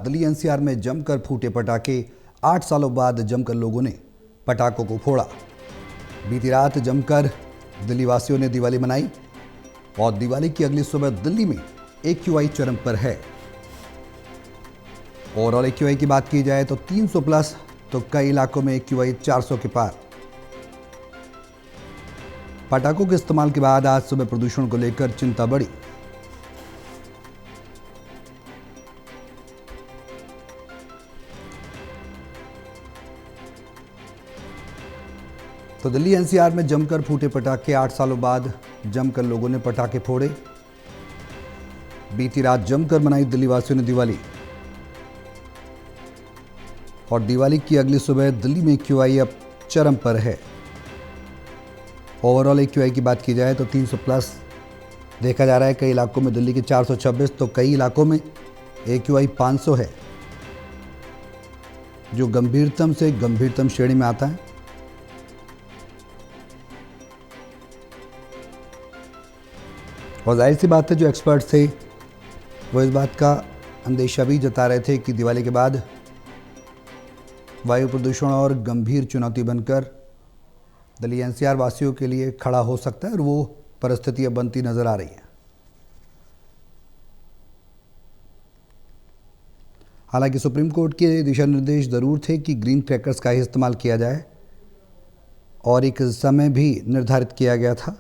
Delhi NCR में जमकर फूटे पटाखे। 8 सालों बाद जमकर लोगों ने पटाखों को फोड़ा। बीती रात जमकर दिल्ली वासियों ने दिवाली मनाई और दिवाली की अगली सुबह दिल्ली में एक्यूआई चरम पर है। ओवरऑल एक्यूआई की बात की जाए तो 300 प्लस, तो कई इलाकों में एक्यूआई 400 के पार। पटाखों के इस्तेमाल के बाद आज सुबह प्रदूषण को लेकर चिंता बढ़ी। तो दिल्ली एनसीआर में जमकर फूटे पटाखे। 8 सालों बाद जमकर लोगों ने पटाखे फोड़े। बीती रात जमकर मनाई दिल्ली वासियों ने दिवाली और दिवाली की अगली सुबह दिल्ली में एक्यूआई अब चरम पर है। ओवरऑल एक्यूआई की बात की जाए तो 300 प्लस देखा जा रहा है। कई इलाकों में दिल्ली के 426, तो कई इलाकों में एक्यूआई 500 है, जो गंभीरतम से गंभीरतम श्रेणी में आता है। और जाहिर सी बात है, जो एक्सपर्ट थे वो इस बात का अंदेशा भी जता रहे थे कि दिवाली के बाद वायु प्रदूषण और गंभीर चुनौती बनकर दिल्ली एनसीआर वासियों के लिए खड़ा हो सकता है, और वो परिस्थिति अब बनती नजर आ रही है। हालांकि सुप्रीम कोर्ट के दिशा निर्देश जरूर थे कि ग्रीन क्रैकर्स का ही इस्तेमाल किया जाए और एक समय भी निर्धारित किया गया था।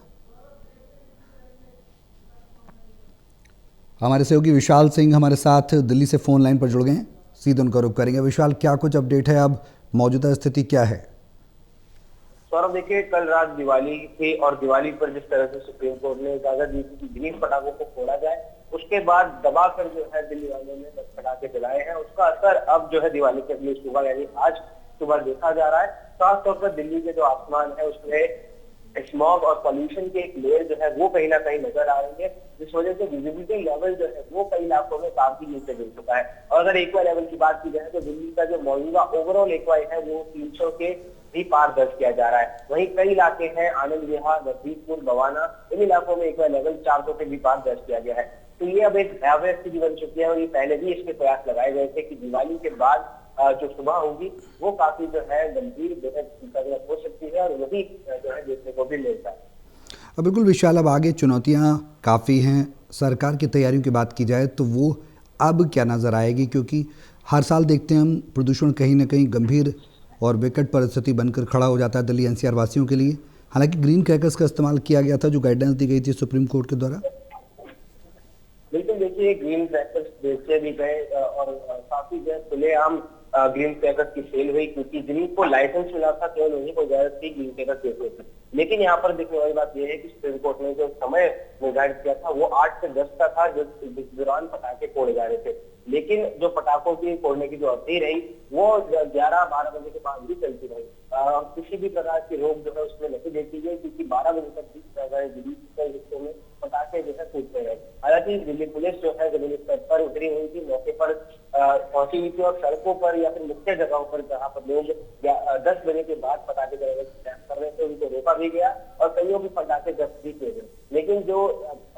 हमारे सहयोगी विशाल सिंह हमारे साथ दिल्ली से फोन लाइन पर जुड़ गए हैं, सीधे उनका रुख करेंगे। विशाल, क्या कुछ अपडेट है, अब मौजूदा स्थिति क्या है? सौरभ, देखिए, कल रात दिवाली थी और दिवाली पर जिस तरह से सुप्रीम कोर्ट ने इजाजत दी कि ग्रीन पटाखों को फोड़ा जाए, उसके बाद दबाकर जो है दिल्ली वालों ने पटाखे जलाए हैं। उसका असर अब जो है दिवाली के अगली सुबह यानी आज सुबह देखा जा रहा है। खासतौर पर दिल्ली के जो आसमान है उसमें स्मॉग और पॉल्यूशन की एक लेयर जो है वो कहीं ना कहीं नजर आ रही है, जिस वजह से विजिबिलिटी लेवल जो है वो कई इलाकों में काफी नीचे गिर चुका है। और अगर एक्यूआई लेवल की बात की जाए तो दिल्ली का जो मौजूदा ओवरऑल एक्यूआई है वो 300 के भी पार दर्ज किया जा रहा है। वहीं कई इलाके हैं, आनंद विहार, नजदीकपुर, बवाना, इन इलाकों में एक्यूआई लेवल 400 के भी पार दर्ज किया गया है। तो ये अब एक भयावह स्थिति बन चुकी है और ये पहले भी इसके प्रयास लगाए गए थे कि दिवाली के बाद जो सुबह होगी वो काफी जो है गंभीर जो है चिंताजनक हो सकती है और वही जो है देखने को भी मिलता है। बिल्कुल विशाल, अब आगे चुनौतियां काफ़ी हैं। सरकार की तैयारियों की बात की जाए तो वो अब क्या नज़र आएगी, क्योंकि हर साल देखते हैं हम प्रदूषण कहीं ना कहीं गंभीर और विकट परिस्थिति बनकर खड़ा हो जाता है दिल्ली एनसीआर वासियों के लिए। हालांकि ग्रीन क्रैकर्स का इस्तेमाल किया गया था, जो गाइडेंस दी गई थी सुप्रीम कोर्ट के द्वारा। बिल्कुल, देखिए, ग्रीन क्रैकर्स बेचे भी गए और काफी जो है खुलेआम ग्रीन क्रैकर्स की सेल हुई, क्योंकि जिनको लाइसेंस मिला था केवल उन्हीं को इजाजत थी ग्रीन क्रैकर्स बेचने की। लेकिन यहाँ पर देखने वाली बात यह है कि सुप्रीम कोर्ट ने जो समय निर्धारित किया था वो 8 से 10 का था, जो इस दौरान पटाखे फोड़े जा रहे थे। लेकिन जो पटाखों की फोड़ने की जो अवधि रही वो 11-12 बजे के बाद भी चलती रही। किसी भी प्रकार की रोक जो है उसमें नहीं देखी गई, क्योंकि 12 बजे तक भी दिल्ली के हिस्सों में पटाखे जो है फूटते रहे। हालांकि दिल्ली पुलिस जो है जमीनी स्तर पर उतरी हुई थी, मौके पर पहुंची हुई थी और सड़कों पर या फिर मुख्य जगहों पर जहाँ पर लोग 10 बजे के बाद पटाखे जलाने का प्रयास कर रहे थे उनको रोका भी गया और कईयों के पटाखे जब्त भी किए गए। लेकिन जो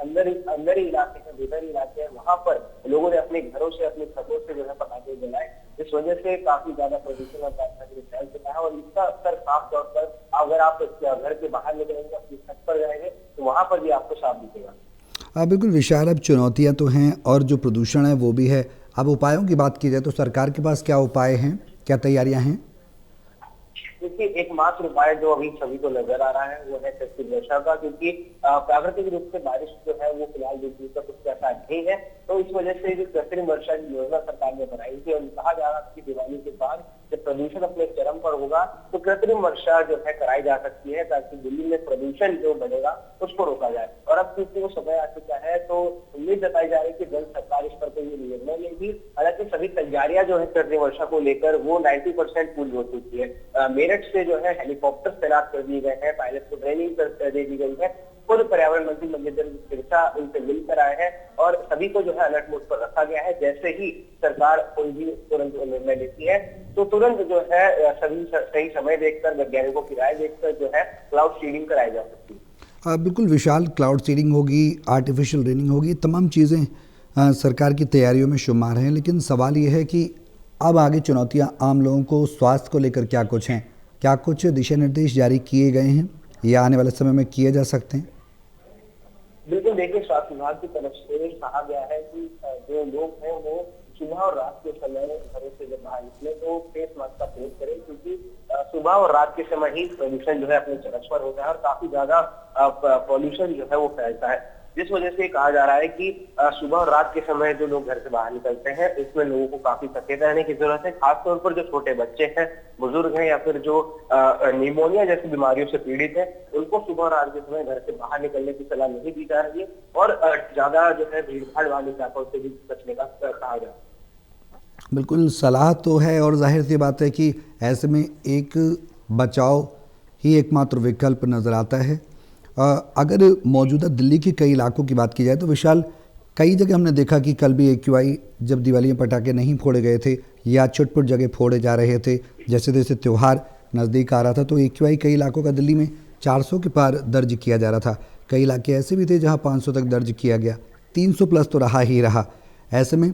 अंदरी इलाके हैं, भीतरी इलाके हैं, वहां पर लोगों ने अपने घरों से, अपनी छतों से जो है पटाखे जलाए। इस वजह से काफी ज्यादा प्रदूषण और फैल चुका है और इसका असर साफ तौर पर अगर आप घर के बाहर निकलेंगे, अपनी छत पर जाएंगे तो वहां पर भी आपको साफ दिखेगा। बिल्कुल विशाल, अब चुनौतियां तो हैं और जो प्रदूषण है वो भी है। अब उपायों की बात की जाए तो सरकार के पास क्या उपाय हैं, क्या तैयारियां हैं? देखिए, एकमात्र उपाय जो अभी सभी को नजर आ रहा है वो है कृत्रिम वर्षा का, क्योंकि प्राकृतिक रूप से बारिश जो है वो फिलहाल बिल्कुल का कुछ ऐसा नहीं है। तो इस वजह से जो कृत्रिम वर्षा की योजना सरकार ने बनाई थी और कहा जा रहा था कि दिवाली के बाद जब प्रदूषण अपने चरम पर होगा तो कृत्रिम वर्षा जो है कराई जा सकती है, ताकि दिल्ली में प्रदूषण जो बढ़ेगा उसको रोका जाए। और अब क्योंकि वो समय आ चुका है तो उम्मीद जताई जा रही है कि जल्द सरकार इस पर कोई निर्णय लेगी। हालांकि सभी तैयारियां जो है कृत्रिम वर्षा को लेकर वो 90% पूरी हो चुकी है। मेरठ से जो है हेलीकॉप्टर तैनात कर दिए गए हैं, पायलट को ट्रेनिंग दे दी गई है। खुद पर्यावरण मंत्री मंजिल सिरसा उनसे मिलकर आए हैं और सभी को जो है अलर्ट मोड पर रखा गया है। जैसे ही सरकार कोई भी तुरंत निर्णय लेती है तो तुरंत जो है सभी सही समय देखकर, वैज्ञानिकों की राय देखकर जो है क्लाउड सीडिंग कराई जा सकती है। बिल्कुल विशाल, क्लाउड सीडिंग होगी, आर्टिफिशियल रेनिंग होगी, तमाम चीज़ें सरकार की तैयारियों में शुमार हैं, लेकिन सवाल ये है कि अब आगे चुनौतियां आम लोगों को स्वास्थ्य को लेकर क्या कुछ हैं? क्या कुछ दिशा निर्देश जारी किए गए हैं या आने वाले समय में किए जा सकते हैं? बिल्कुल, देखिए स्वास्थ्य विभाग की तरफ से कहा गया है कि जो लोग हैं वो सुबह और रात के समय घरों से जब बाहर निकले तो फेस मास्क का प्रयोग करें, क्योंकि सुबह और रात के समय ही पॉल्यूशन जो है अपने चरम पर होता है और काफी ज्यादा पॉल्यूशन जो है वो फैलता है, जिस वजह से कहा जा रहा है कि सुबह और रात के समय जो लोग घर से बाहर निकलते हैं इसमें लोगों को काफी सचेत रहने की जरूरत है, खासतौर पर जो छोटे बच्चे हैं, बुजुर्ग हैं या फिर जो निमोनिया जैसी बीमारियों से पीड़ित है, उनको सुबह और रात के समय घर से बाहर निकलने की सलाह नहीं दी जा रही है और ज्यादा जो है भीड़ भाड़ वाले इलाकों से भी बचने का कहा जा रहा है। बिल्कुल, सलाह तो है और जाहिर सी बात है कि ऐसे में एक बचाव ही एकमात्र विकल्प नज़र आता है। अगर मौजूदा दिल्ली के कई इलाकों की बात की जाए तो विशाल, कई जगह हमने देखा कि कल भी AQI जब दिवाली में पटाखे नहीं फोड़े गए थे या छुट-पुट जगह फोड़े जा रहे थे, जैसे जैसे त्यौहार नज़दीक आ रहा था तो AQI कई इलाकों का दिल्ली में 400 के पार दर्ज किया जा रहा था। कई इलाके ऐसे भी थे जहां 500 तक दर्ज किया गया, 300 प्लस तो रहा ही रहा। ऐसे में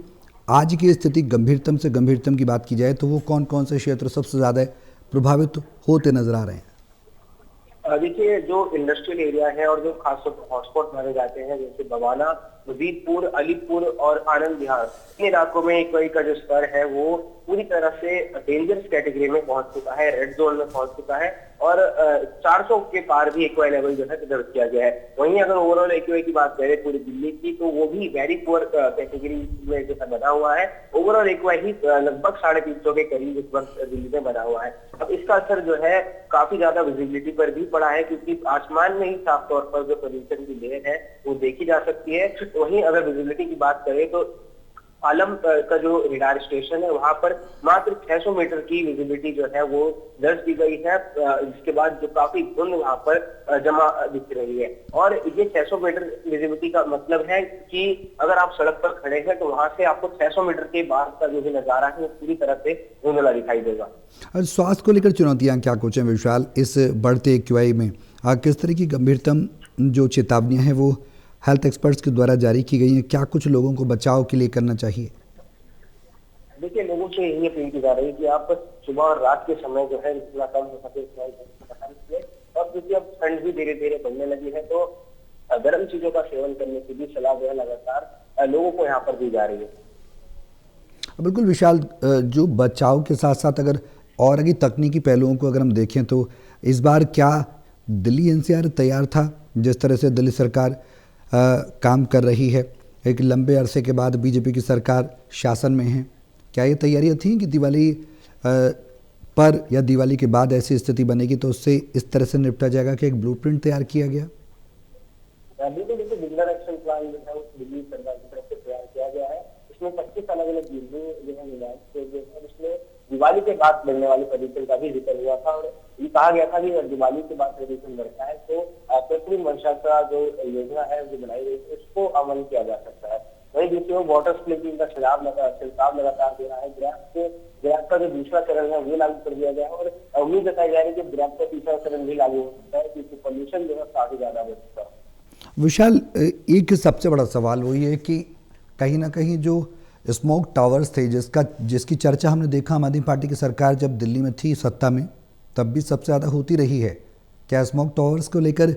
आज की स्थिति गंभीरतम से गंभीरतम की बात की जाए तो वो कौन कौन से क्षेत्र सबसे ज़्यादा प्रभावित होते नजर आ रहे हैं? देखिए, जो इंडस्ट्रियल एरिया है और जो खासतौर पर हॉटस्पॉट माने जाते हैं जैसे बवाना, वजीरपुर, अलीपुर और आनंद विहार, इन इलाकों में AQI का जो स्तर है वो पूरी तरह से डेंजरस कैटेगरी में पहुंच चुका है, रेड जोन में पहुंच चुका है और 400 के पार भी AQI लेवल जो है दर्ज किया गया है। वहीं अगर ओवरऑल AQI की बात करें पूरी दिल्ली की तो वो भी वेरी पुअर कैटेगरी में जो है बना हुआ है। ओवरऑल AQI ही लगभग 350 के करीब इस वक्त दिल्ली में बना हुआ है। अब इसका असर जो है काफी ज्यादा विजिबिलिटी पर भी पड़ा है, क्योंकि आसमान में ही साफ तौर पर जो पोल्यूशन की लेयर है वो देखी जा सकती है। वहीं अगर विजिबिलिटी की बात करें तो पालम का जो रेडार स्टेशन है वहां पर मात्र 600 मीटर की विजिबिलिटी जो है वो दर्ज की गई है, जिसके बाद जो काफी धुंध वहां पर जमा दिख रही है। और ये 600 मीटर विजिबिलिटी का मतलब है कि अगर आप सड़क पर खड़े हैं तो वहां से आपको 600 मीटर के बाद का जो भी नजारा है वो पूरी तरह से धुंधला दिखाई देगा। और स्वास्थ्य को लेकर चुनौतियां क्या कुछ हैं विशाल इस बढ़ते AQI में? किस तरह की गंभीरतम जो चेतावनियां हैं वो हेल्थ एक्सपर्ट्स के द्वारा जारी की गई हैं? क्या कुछ लोगों को बचाव के लिए करना चाहिए? देखिए, लोगों से यही अपील की जा रही है कि आप सुबह और रात के समय जो है जितना कम हो सके और क्योंकि अब ठंड भी धीरे धीरे बढ़ने लगी है तो गर्म चीजों का सेवन करने की भी सलाह जो है लगातार लोगों को यहाँ पर दी जा रही है। बिल्कुल विशाल, जो बचाव के साथ साथ अगर और आगे तकनीकी पहलुओं को अगर हम देखें तो इस बार क्या दिल्ली NCR तैयार था? जिस तरह से दिल्ली सरकार काम कर रही है, एक लंबे अरसे के बाद BJP की सरकार शासन में है, क्या ये तैयारियां थी कि दिवाली पर या दिवाली के बाद ऐसी स्थिति बनेगी तो उससे इस तरह से निपटा जाएगा कि एक ब्लूप्रिंट तैयार किया गया? बिल्कुल, देखिए डिक्लेयर एक्शन प्लान जो है वो दिल्ली सरकार की तरफ से तैयार किया गया है। इसमें 25 अलग अलग बिंदु जो है मिलान किए गए हैं, जिसमें दिवाली के बाद बढ़ने वाले प्रदूषण का भी जिक्र हुआ था और ये कहा गया था कि अगर दिवाली के बाद प्रदूषण बढ़ता है तो कृत्रिम वर्षा का जो योजना है जो बनाई गई है उसको अमल किया जा सकता है। वहीं दूसरी ओर वाटर स्प्लिटिंग का छिड़काव लगातार दे रहा है। ग्रैप का जो दूसरा चरण है वो लागू कर दिया गया है और उम्मीद जताई जा रही है कि ग्रैप का तीसरा चरण भी लागू हो सकता है, क्योंकि पॉल्यूशन जो है काफी ज्यादा बढ़ चुका है। विशाल, एक सबसे बड़ा सवाल वो ये है कि कहीं ना कहीं जो स्मोक टावर्स थे जिसकी चर्चा हमने देखा आम आदमी पार्टी की सरकार जब दिल्ली में थी सत्ता में तब भी सबसे ज़्यादा होती रही है। क्या स्मोक टावर्स को लेकर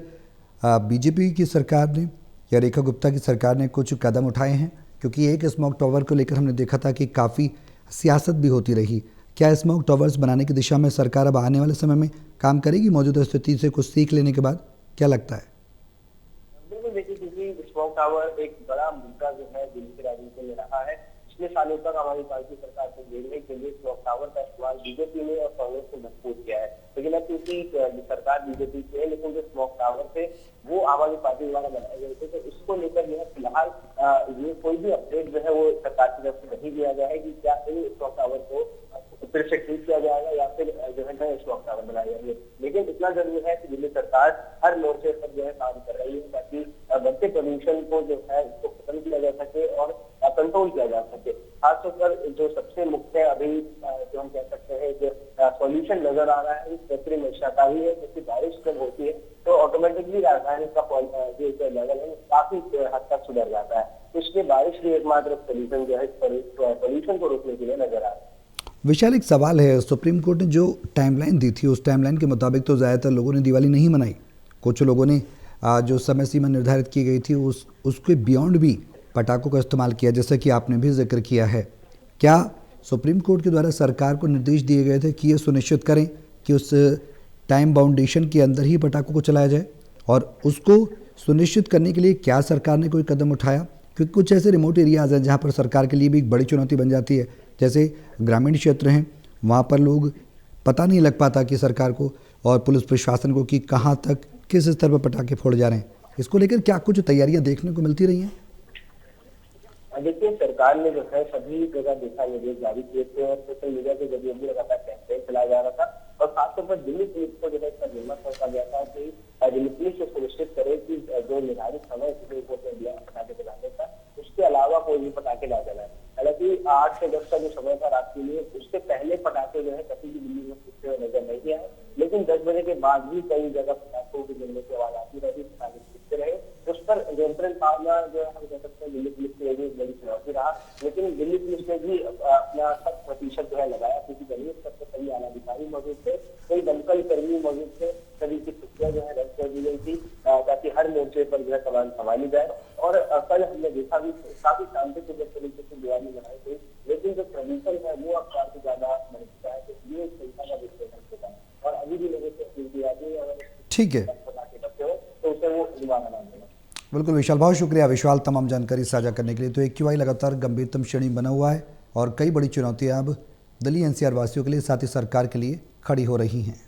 BJP की सरकार ने या रेखा गुप्ता की सरकार ने कुछ कदम उठाए हैं? क्योंकि एक स्मोक टावर को लेकर हमने देखा था कि काफ़ी सियासत भी होती रही। क्या स्मोक टावर्स बनाने की दिशा में सरकार अब आने वाले समय में काम करेगी मौजूदा स्थिति से कुछ सीख लेने के बाद? क्या लगता है? बिल्कुल, देखिए क्योंकि स्मोक टावर एक बड़ा मुद्दा जो है दिल्ली के राजनीति में रहा है। पिछले सालों तक हमारी पार्टी सरकार को घेरने के लिए स्मोक टावर का इस्तेमाल BJP ने और कांग्रेस ने मजबूत किया है, लेकिन अब क्योंकि सरकार BJP की है लेकिन जो स्मोक टावर थे वो आम आदमी पार्टी द्वारा बनाए गए थे, तो इसको लेकर जो है फिलहाल ये कोई भी अपडेट जो है वो सरकार की तरफ से नहीं दिया गया है कि क्या इन स्मोक टावर को फिर से ठीक किया जाएगा या फिर जो है नए स्मोक टावर बनाए जाएंगे। लेकिन इतना जरूरी है कि दिल्ली सरकार हर मोर्चे पर जो है काम कर रही है ताकि बढ़ते पोल्यूशन को जो है उसको खत्म किया जा सके और कंट्रोल किया जा सके। खासतौर पर जो सबसे मुख्य अभी जो हम कह सकते हैं जो सॉल्यूशन नजर आ रहा है कृत्रिम वर्षा का ही है, क्योंकि बारिश जब होती है तो ऑटोमेटिकली राजधानी का जो लेवल है काफी हद तक सुधर जाता है। तो इसलिए बारिश भी एक एकमात्र सोल्यूशन जो है पोल्यूशन को रोकने के लिए नजर आ रहा है। विशाल, एक सवाल है, सुप्रीम कोर्ट ने जो टाइमलाइन दी थी उस टाइमलाइन के मुताबिक तो ज़्यादातर लोगों ने दिवाली नहीं मनाई। कुछ लोगों ने जो समय सीमा निर्धारित की गई थी उसके बियॉन्ड भी पटाखों का इस्तेमाल किया, जैसा कि आपने भी जिक्र किया है। क्या सुप्रीम कोर्ट के द्वारा सरकार को निर्देश दिए गए थे कि ये सुनिश्चित करें कि उस टाइम बाउंडेशन के अंदर ही पटाखों को चलाया जाए, और उसको सुनिश्चित करने के लिए क्या सरकार ने कोई कदम उठाया? क्योंकि कुछ ऐसे रिमोट एरियाज़ हैं जहाँ पर सरकार के लिए भी एक बड़ी चुनौती बन जाती है, जैसे ग्रामीण क्षेत्र हैं, वहाँ पर लोग पता नहीं लग पाता कि सरकार को और पुलिस प्रशासन को कि कहाँ तक किस स्तर पर पटाखे फोड़ जा रहे हैं। इसको लेकर क्या कुछ तैयारियां देखने को मिलती रही हैं? देखिए, सरकार ने जो है सभी जगह दिशा निर्देश जारी किए थे और सोशल मीडिया के जरिए भी लगातार कैंपेन चलाया जा रहा था, और खासतौर पर दिल्ली पुलिस को जो है इसका जिम्मा सौंपा गया था कि दिल्ली पुलिस को सुनिश्चित करे कि जो निर्धारित समय सुप्रीम कोर्ट ने दिया पटाखे जलाने का, उसके अलावा कोई भी पटाखे ना जलाए। हालांकि 8 से 10 का जो समय था रात के लिए, उससे पहले पटाखे जो है कभी भी दिल्ली में फूटते हुए नजर नहीं आए, लेकिन 10 बजे के बाद भी कई जगह पटाखों के जलने की आवाज आती रही, पटाखे फूटते रहे। उस पर नियंत्रण पाना जो है हम कह सकते हैं दिल्ली पुलिस के लिए भी एक बड़ी चुनौती रहा, लेकिन दिल्ली पुलिस ने भी अपना 100% जो है लगाया, क्योंकि जमीन स्तर पर सभी आला अधिकारी मौजूद थे, कई दमकल कर्मी मौजूद थे, सभी की छुट्टियां जो है रद्द कर दी गई थी ताकि हर मोर्चे पर जो है कमान संभाली जाए। और कल हमने देखा भी काफी शांतिपूर्ण तरीके से दिवाली मनाई गई, लेकिन जो प्रदूषण है वो अब काफी ज्यादा बढ़ चुका है, तो ये चिंता का विषय बन चुका है। और अभी भी लोगों से अपील की जाती है अगर ठीक है, पटाखे बचे हो तो उसे वो जुर्माना ना देना। बिल्कुल विशाल, बहुत शुक्रिया विशाल तमाम जानकारी साझा करने के लिए। तो AQI लगातार गंभीरतम श्रेणी बना हुआ है और कई बड़ी चुनौतियां अब दिल्ली NCR वासियों के लिए, साथ ही सरकार के लिए खड़ी हो रही हैं।